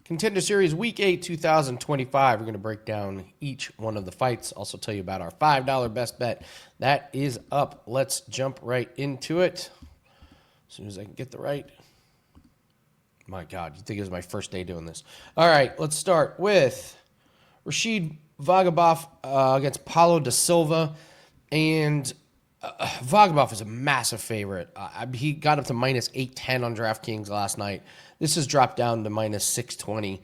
Contender Series Week 8, 2025. We're going to break down each one of the fights. Also tell you about our $5 best bet. That is up. Let's jump right into it. As soon as I can get the right. My God, you'd think it was my first day doing this. All right, let's start with Rashid Vagabov against Paulo de Silva. And Vagabov is a massive favorite. He got up to minus 810 on DraftKings last night. This has dropped down to minus 620.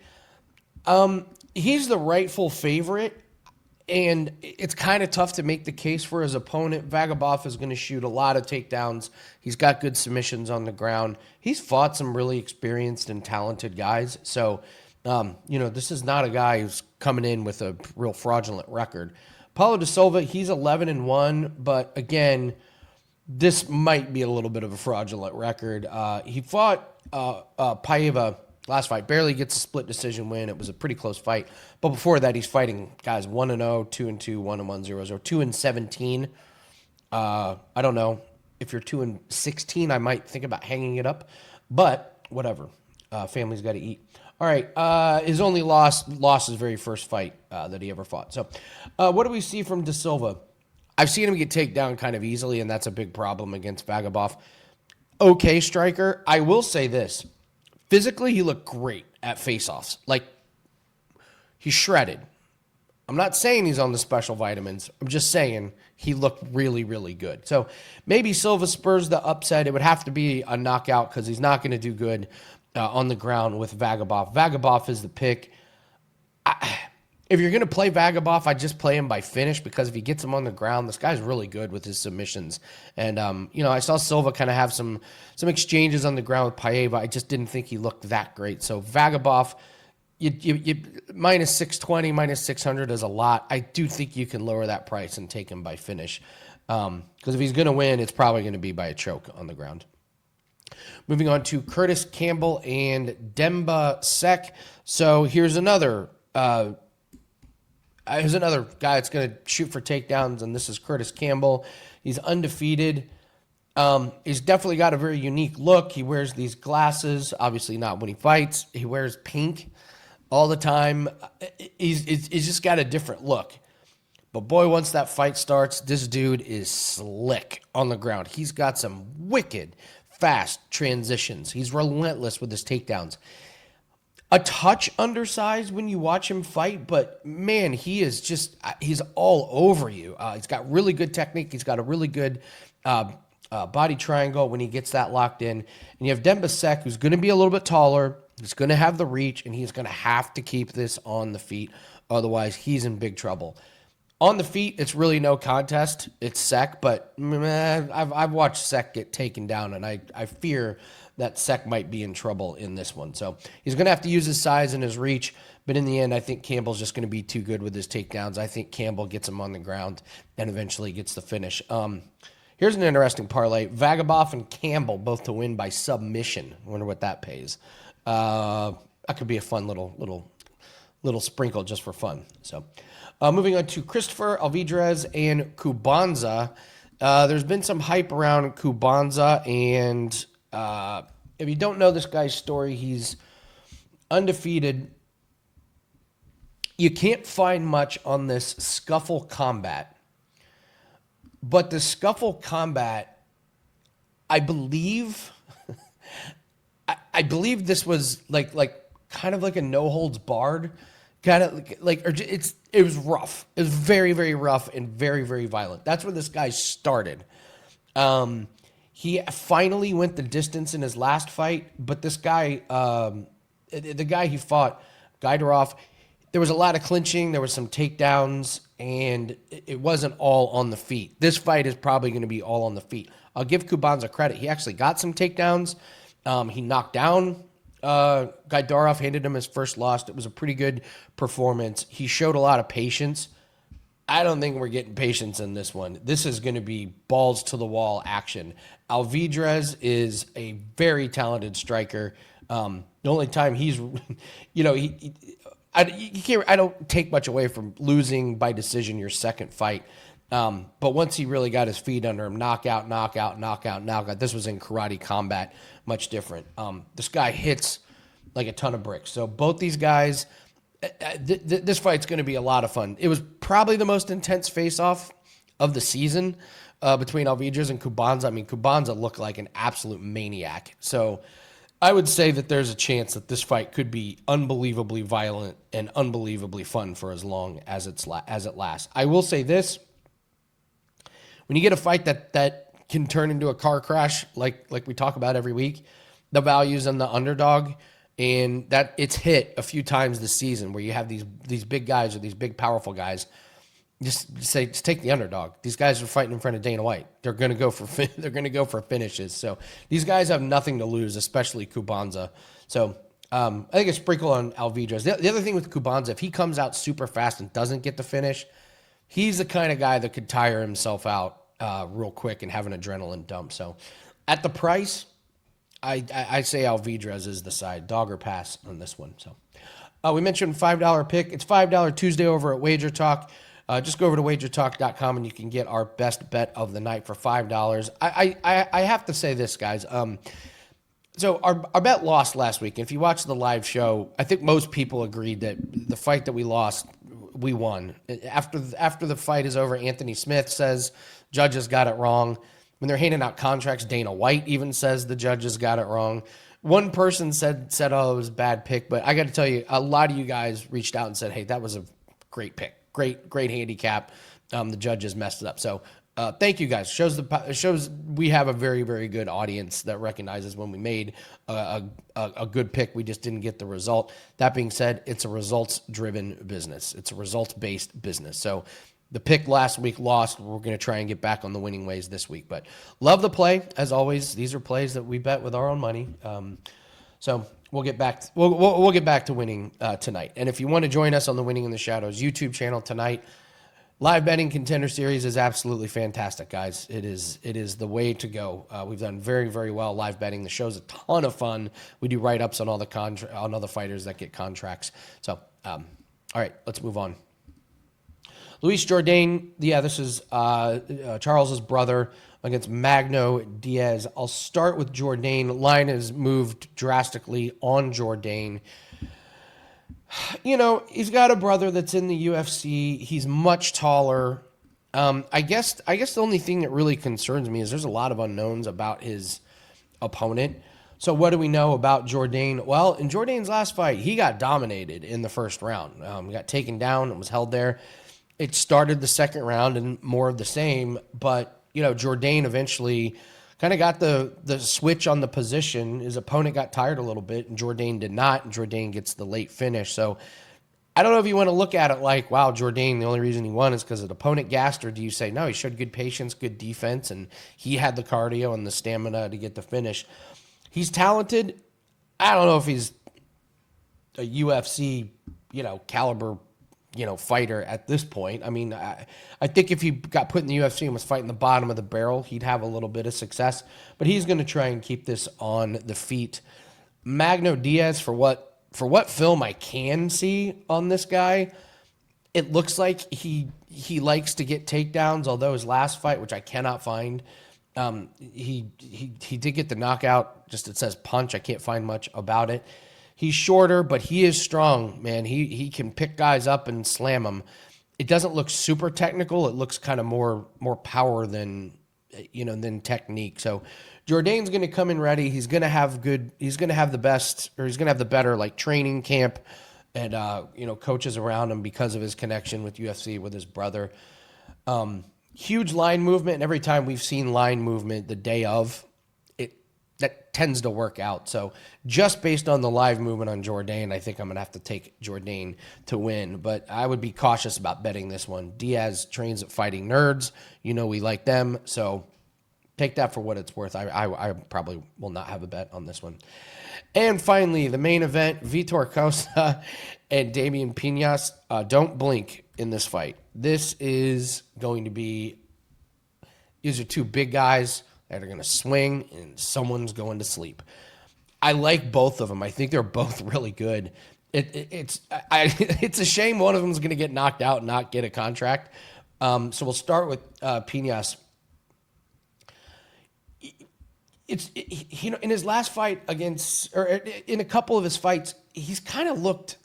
He's the rightful favorite, and it's kind of tough to make the case for his opponent. Vagabov is going to shoot a lot of takedowns. He's got good submissions on the ground. He's fought some really experienced and talented guys. So, this is not a guy who's coming in with a real fraudulent record. Paulo de Silva, he's 11-1, but again, this might be a little bit of a fraudulent record. He fought Paiva last fight, barely gets a split decision win. It was a pretty close fight. But before that, he's fighting guys 1-0, 2-2, 1-1, 0-0, 2-17. I don't know. If you're 2-16, I might think about hanging it up. But whatever. Family's got to eat. All right. His only lost his very first fight that he ever fought. So what do we see from De Silva? I've seen him get taken down kind of easily, and that's a big problem against Vagabov. Okay striker. I will say this. Physically, he looked great at face-offs. Like, he's shredded. I'm not saying he's on the special vitamins. I'm just saying he looked really, really good. So maybe Silva spurs the upset. It would have to be a knockout because he's not going to do good on the ground with Vagabov. Vagabov is the pick. If you're going to play Vagabov, I just play him by finish because if he gets him on the ground, this guy's really good with his submissions. And, I saw Silva kind of have some exchanges on the ground with Paiva. I just didn't think he looked that great. So Vagabov, you minus 620, minus 600 is a lot. I do think you can lower that price and take him by finish. Because if he's going to win, it's probably going to be by a choke on the ground. Moving on to Kurtis, Campbell, and Demba, Seck. So here's another guy that's going to shoot for takedowns, and this is Kurtis Campbell. He's undefeated. He's definitely got a very unique look. He wears these glasses, obviously not when he fights. He wears pink all the time. He's just got a different look. But boy, once that fight starts, this dude is slick on the ground. He's got some wicked, fast transitions. He's relentless with his takedowns. A touch undersized when you watch him fight, but man, he's all over you. He's got really good technique. He's got a really good body triangle when he gets that locked in. And you have Demba Seck, who's going to be a little bit taller. He's going to have the reach, and he's going to have to keep this on the feet. Otherwise, he's in big trouble. On the feet, it's really no contest. It's Seck, but I've watched Seck get taken down, and I fear that Seck might be in trouble in this one. So he's going to have to use his size and his reach, but in the end, I think Campbell's just going to be too good with his takedowns. I think Campbell gets him on the ground and eventually gets the finish. Here's an interesting parlay. Vagabov and Campbell both to win by submission. I wonder what that pays. That could be a fun little sprinkle just for fun. So moving on to Christopher, Alvidrez, and Kubanza. There's been some hype around Kubanza, and if you don't know this guy's story, he's undefeated. You can't find much on this scuffle combat. But the scuffle combat, I believe this was like kind of like a no holds barred kind of like, or it was rough. It was very, very rough and very, very violent. That's where this guy started. He finally went the distance in his last fight, but this guy, the guy he fought, Jourdain, there was a lot of clinching. There was some takedowns, and it wasn't all on the feet. This fight is probably going to be all on the feet. I'll give Kubanza credit. He actually got some takedowns. He knocked down Jourdain, handed him his first loss. It was a pretty good performance. He showed a lot of patience. I don't think we're getting patience in this one. This is going to be balls to the wall action. Alvidrez is a very talented striker. The only time he's, I don't take much away from losing by decision your second fight. But once he really got his feet under him, knockout. This was in karate combat, much different. This guy hits like a ton of bricks. So both these guys, this fight's going to be a lot of fun. It was probably the most intense face-off of the season between Alvidrez and Kubanza. I mean, Kubanza looked like an absolute maniac. So I would say that there's a chance that this fight could be unbelievably violent and unbelievably fun for as long as it lasts. I will say this: when you get a fight that can turn into a car crash, like we talk about every week, the value's on the underdog, and that it's hit a few times this season where you have these big guys or these big powerful guys. Just take the underdog. These guys are fighting in front of Dana White. They're going to go for finishes. So these guys have nothing to lose, especially Kubanza. So I think a sprinkle on Alvidrez. The other thing with Kubanza, if he comes out super fast and doesn't get the finish, he's the kind of guy that could tire himself out real quick and have an adrenaline dump. So at the price, I say Alvidrez is the side. Dog or pass on this one. So we mentioned $5 pick. It's $5 Tuesday over at Wager Talk. Just go over to wagertalk.com and you can get our best bet of the night for $5. I have to say this, guys. So our bet lost last week. If you watched the live show, I think most people agreed that the fight that we lost, we won. After the fight is over, Anthony Smith says judges got it wrong. When they're handing out contracts, Dana White even says the judges got it wrong. One person said, oh, it was a bad pick, but I got to tell you, a lot of you guys reached out and said, hey, that was a great pick. Great handicap. The judges messed it up. So thank you guys. Shows we have a very, very good audience that recognizes when we made a good pick, we just didn't get the result. That being said, it's a results-driven business. It's a results-based business. So the pick last week lost. We're going to try and get back on the winning ways this week. But love the play, as always. These are plays that we bet with our own money. So we'll get back. We'll get back to winning tonight. And if you want to join us on the Winning in the Shadows YouTube channel tonight, live betting Contender Series is absolutely fantastic, guys. It is the way to go. We've done very, very well live betting. The show's a ton of fun. We do write-ups on all the fighters that get contracts. So, all right, let's move on. Luis Jourdain, this is Charles's brother against Magno Diaz. I'll start with Jourdain. Line has moved drastically on Jourdain. You know, he's got a brother that's in the UFC. He's much taller. I guess the only thing that really concerns me is there's a lot of unknowns about his opponent. So what do we know about Jourdain? Well, in Jourdain's last fight, he got dominated in the first round. He got taken down and was held there. It started the second round and more of the same, but you know, Jourdain eventually kind of got the switch on the position. His opponent got tired a little bit, and Jourdain did not, and Jourdain gets the late finish. So I don't know if you want to look at it like, wow, Jourdain, the only reason he won is because his opponent gassed, or do you say, no, he showed good patience, good defense, and he had the cardio and the stamina to get the finish. He's talented. I don't know if he's a UFC, caliber fighter at this point. I mean, I think if he got put in the UFC and was fighting the bottom of the barrel, he'd have a little bit of success. But he's going to try and keep this on the feet. Magno Diaz, for what film I can see on this guy, it looks like he likes to get takedowns. Although his last fight, which I cannot find, he did get the knockout. Just it says punch. I can't find much about it. He's shorter, but he is strong, man. He can pick guys up and slam them. It doesn't look super technical. It looks kind of more power than technique. So Jourdain's going to come in ready. He's going to have the better like training camp and coaches around him because of his connection with UFC with his brother. Huge line movement, and every time we've seen line movement the day of, that tends to work out. So just based on the live movement on Jourdain, I think I'm going to have to take Jourdain to win. But I would be cautious about betting this one. Diaz trains at Fighting Nerds. We like them. So take that for what it's worth. I probably will not have a bet on this one. And finally, the main event, Vitor Costa and Damian Pinas. Don't blink in this fight. These are two big guys that are going to swing, and someone's going to sleep. I like both of them. I think they're both really good. It's a shame one of them is going to get knocked out and not get a contract. So we'll start with Pinas. in his last fight against, or in a couple of his fights, he's kind of looked.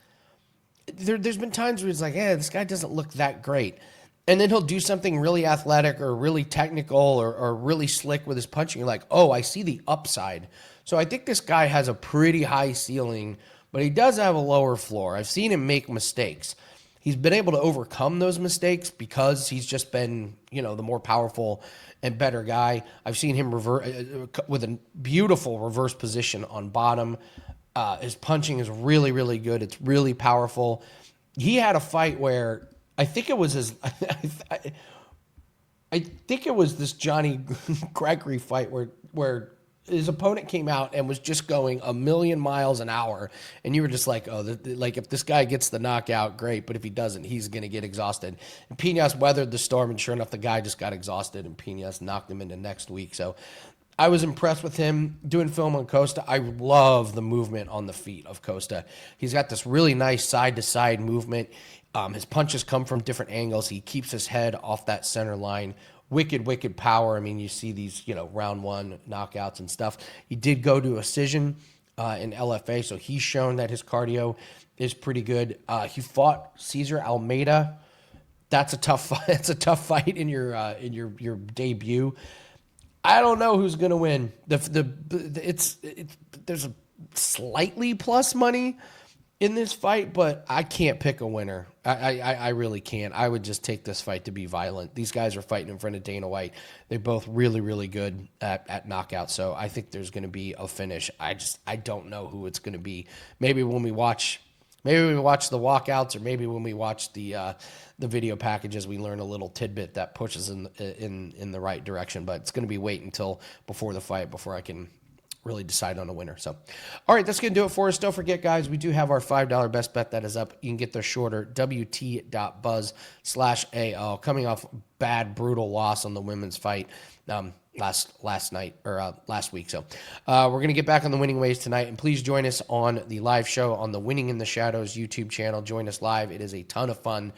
There's been times where he's like, yeah, this guy doesn't look that great. And then he'll do something really athletic or really technical or really slick with his punching. You're like, oh, I see the upside. So I think this guy has a pretty high ceiling, but he does have a lower floor. I've seen him make mistakes. He's been able to overcome those mistakes because he's just been, the more powerful and better guy. I've seen him with a beautiful reverse position on bottom. His punching is really, really good. It's really powerful. He had a fight where I think it was I think it was this Johnny Gregory fight where his opponent came out and was just going a million miles an hour, and you were just like, oh, like if this guy gets the knockout, great, but if he doesn't, he's gonna get exhausted. And Pinas weathered the storm, and sure enough, the guy just got exhausted, and Pinas knocked him into next week. So I was impressed with him doing film on Costa. I love the movement on the feet of Costa. He's got this really nice side-to-side movement. His punches come from different angles. He keeps his head off that center line. Wicked power. I mean, you see these, round one knockouts and stuff. He did go to Decision in LFA, so he's shown that his cardio is pretty good. He fought Cesar Almeida. That's a tough fight. That's a tough fight in your debut. I don't know who's going to win. There's a slightly plus money in this fight, but I can't pick a winner. I really can't. I would just take this fight to be violent. These guys are fighting in front of Dana White. They're both really, really good at knockouts, so I think there's going to be a finish. I don't know who it's going to be. Maybe when we watch the walkouts, or maybe when we watch the video packages, we learn a little tidbit that pushes in the right direction. But it's going to be wait until before the fight before I can really decide on a winner. So, all right, that's going to do it for us. Don't forget, guys, we do have our $5 best bet that is up. You can get there shorter, wt.buzz/AL. Coming off bad, brutal loss on the women's fight last night or last week. So we're going to get back on the winning ways tonight. And please join us on the live show on the Winning in the Shadows YouTube channel. Join us live. It is a ton of fun.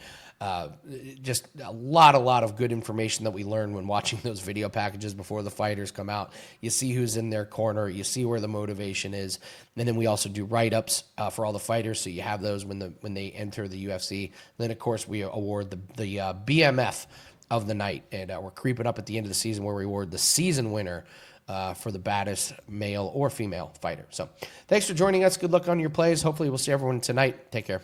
Just a lot of good information that we learn when watching those video packages before the fighters come out. You see who's in their corner. You see where the motivation is. And then we also do write-ups for all the fighters, so you have those when they enter the UFC. And then, of course, we award the BMF of the night. And we're creeping up at the end of the season where we award the season winner for the baddest male or female fighter. So thanks for joining us. Good luck on your plays. Hopefully we'll see everyone tonight. Take care.